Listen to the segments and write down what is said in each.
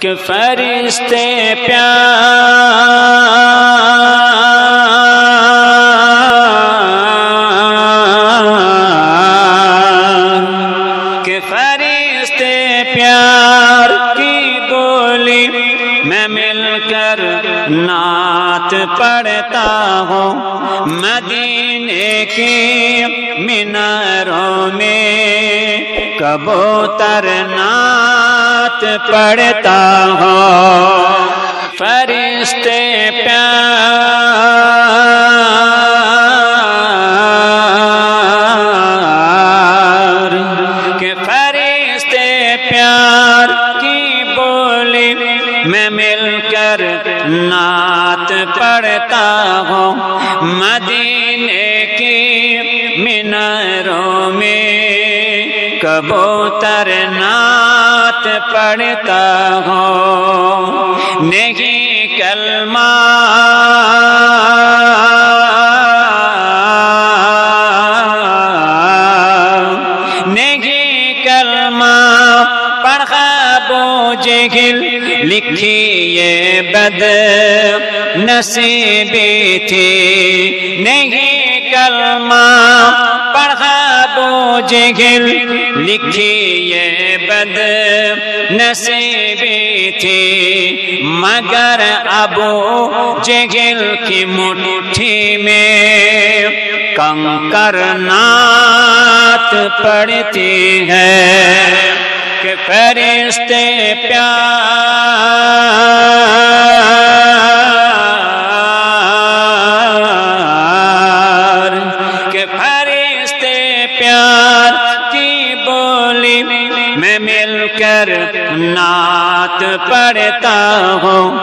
کہ فرشتے پیار کہ فرشتے پیار کی بولی میں مل کر نعت پڑھتا ہوں مدینے کی میناروں میں کبوتر نعت پڑھتا ہوں فرشتے پیار کہ فرشتے پیار کی بولی میں مل کر نعت پڑھتا ہوں مدینے کی میناروں میں کبوتر نعت پڑھتا ہوں نہیں کلمہ نہیں کلمہ پڑھ ابو جہل لکھی یہ بد نصیبی تھی نہیں کلمہ پڑھ ابو جہل لکھی یہ بد نصیبی تھی مگر ابو جہل کی مٹھی میں کنکر نعت پڑتی ہے کہ فرشتے پیار کہ فرشتے پیار کی بولی میں مل کر نعت پڑھتا ہوں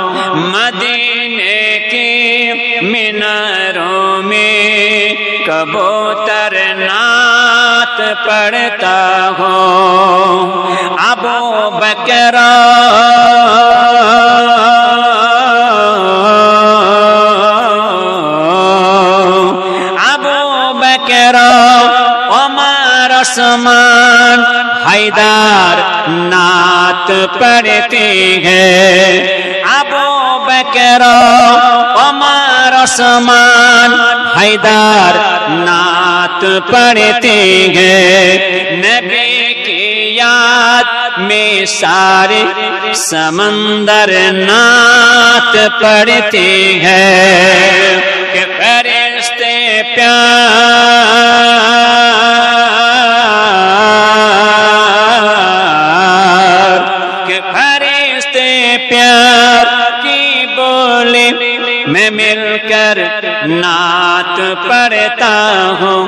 مدینے کی میناروں میں کبوتر نعت پڑھتا ہوں ابو بکر ابو بکر عمر عثمان حیدر نعت پڑھتے ہیں ابو بکر عمر عثمان حیدر نعت پڑھتے ہیں نبی کی یاد میں سارے سمندر نعت پڑھتے ہیں کہ فرشتے پیار کہ فرشتے پیار کی بولی میں مل کر نعت پڑھتا ہوں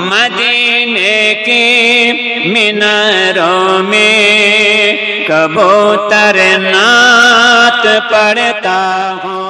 مدینے کی میناروں میں کبوتر نعت پڑھتا ہوں